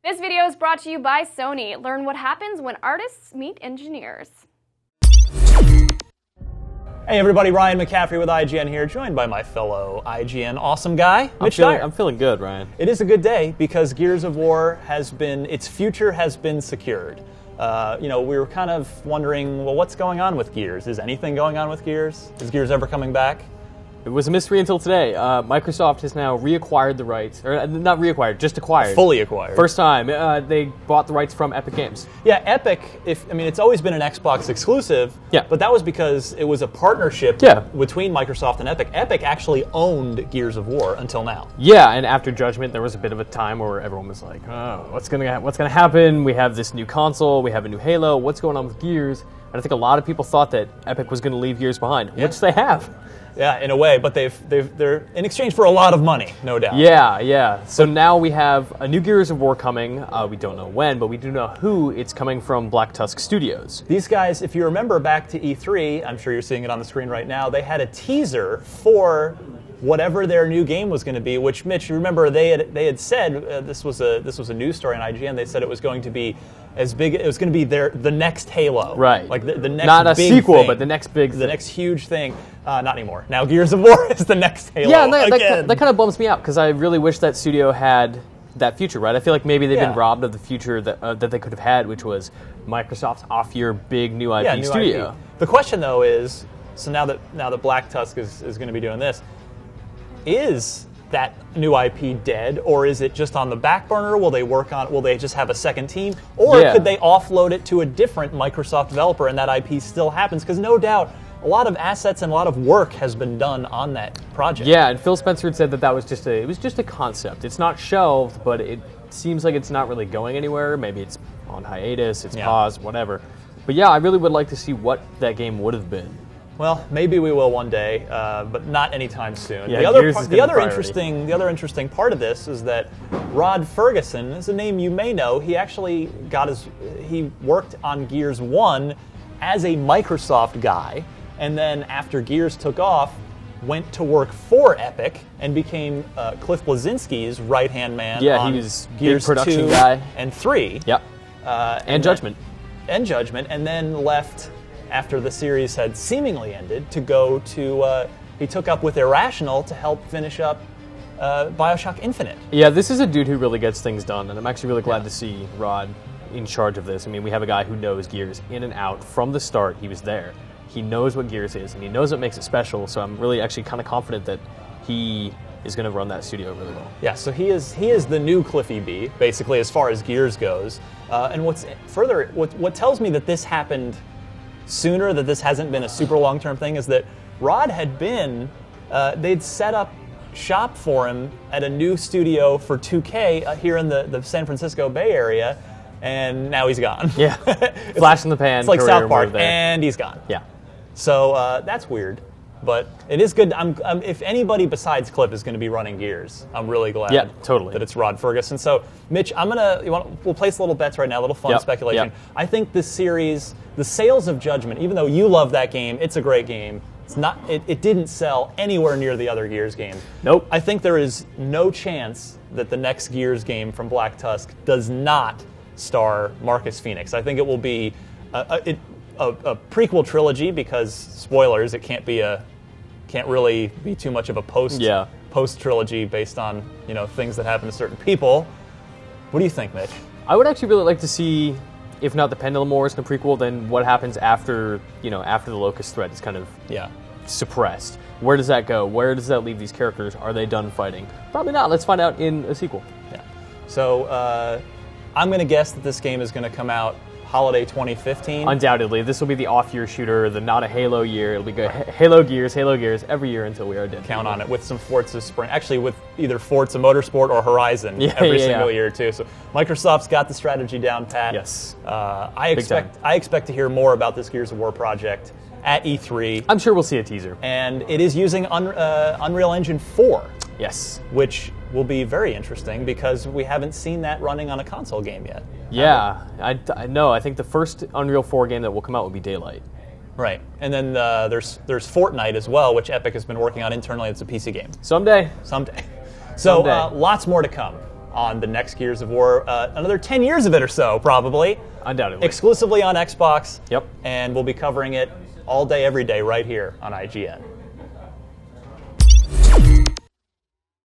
This video is brought to you by Sony. Learn what happens when artists meet engineers. Hey everybody, Ryan McCaffrey with IGN here, joined by my fellow IGN awesome guy, Mitch Dyer. I'm feeling good, Ryan. It is a good day because Gears of War its future has been secured. We were kind of wondering, well, what's going on with Gears? Is anything going on with Gears? Is Gears ever coming back? It was a mystery until today. Microsoft has now reacquired the rights, or not reacquired, just acquired. Fully acquired. First time. They bought the rights from Epic Games. Yeah, Epic, it's always been an Xbox exclusive, yeah. But that was because it was a partnership between Microsoft and Epic. Epic actually owned Gears of War until now. Yeah, and after Judgment, there was a bit of a time where everyone was like, oh, what's gonna happen? We have this new console, we have a new Halo, what's going on with Gears? And I think a lot of people thought that Epic was going to leave Gears behind, which they have. Yeah, in a way, but they're in exchange for a lot of money, no doubt. Yeah. So now we have a new Gears of War coming. We don't know when, but we do know who. It's coming from Black Tusk Studios. These guys, if you remember back to E3, I'm sure you're seeing it on the screen right now, they had a teaser for whatever their new game was going to be, which, Mitch, you remember they had said, this was a news story on IGN, they said it was going to be as big, it was going to be the next Halo. Right. Like the next not a big sequel, thing, but the next big thing. The next huge thing. Not anymore. Now Gears of War is the next Halo. Yeah, and that kind of bums me out, because I really wish that studio had that future, right? I feel like maybe they've been robbed of the future that they could have had, which was Microsoft's off-year big new IP studio. IP. The question, though, is, so now that Black Tusk is going to be doing this, is that new IP dead, or is it just on the back burner? Will they just have a second team? Or could they offload it to a different Microsoft developer and that IP still happens? Because no doubt, a lot of assets and a lot of work has been done on that project. Yeah, and Phil Spencer had said that was just a concept. It's not shelved, but it seems like it's not really going anywhere. Maybe it's on hiatus, it's paused, whatever. But yeah, I really would like to see what that game would have been. Well, maybe we will one day, but not anything soon. Yeah, the other interesting part of this is that Rod Ferguson is a name you may know. He actually he worked on Gears 1 as a Microsoft guy, and then after Gears took off, went to work for Epic and became Cliff Bleszinski's right-hand man. Yeah, on he was Gears big production 2 guy and 3. Yep. And Judgment. And Judgment, and then left after the series had seemingly ended to go to, he took up with Irrational to help finish up BioShock Infinite. Yeah, this is a dude who really gets things done, and I'm actually really glad to see Rod in charge of this. I mean, we have a guy who knows Gears in and out from the start. He was there. He knows what Gears is, and he knows what makes it special, so I'm really actually kind of confident that he is going to run that studio really well. Yeah, so he is the new Cliffy B, basically, as far as Gears goes. And what tells me that this happened sooner, that this hasn't been a super long-term thing, is that Rod had been, they'd set up shop for him at a new studio for 2K here in the San Francisco Bay Area, and now he's gone. Yeah, flash in the pan. It's like South Park, and he's gone. Yeah. So that's weird, but it is good. If anybody besides Cliff is going to be running Gears, I'm really glad that it's Rod Ferguson. So, Mitch, we'll place little bets right now, a little fun speculation. Yep. I think this series, the sales of Judgment, even though you love that game, it's a great game. It didn't sell anywhere near the other Gears games. Nope. I think there is no chance that the next Gears game from Black Tusk does not star Marcus Phoenix. I think it will be a prequel trilogy, because spoilers, it can't really be too much of a post trilogy based on things that happen to certain people. What do you think, Mitch? I would actually really like to see, if not the Pendulum Wars in the prequel, then what happens after the Locust threat is kind of suppressed. Where does that go? Where does that leave these characters? Are they done fighting? Probably not. Let's find out in a sequel. Yeah. So I'm going to guess that this game is going to come out holiday 2015. Undoubtedly. This will be the off-year shooter, the not a Halo year. It'll be good. Halo Gears every year until we are dead. Count on it, with some Forza Spring. Actually, with either Forza Motorsport or Horizon every single year, too. So Microsoft's got the strategy down pat. Yes. I expect to hear more about this Gears of War project at E3. I'm sure we'll see a teaser. And it is using Unreal Engine 4. Yes. Which will be very interesting, because we haven't seen that running on a console game yet. Yeah, I know. I think the first Unreal 4 game that will come out will be Daylight. Right, and then there's Fortnite as well, which Epic has been working on internally. It's a PC game. Someday. So lots more to come. on the next Gears of War, another 10 years of it or so, probably. Undoubtedly. Exclusively on Xbox. Yep. And we'll be covering it all day, every day, right here on IGN.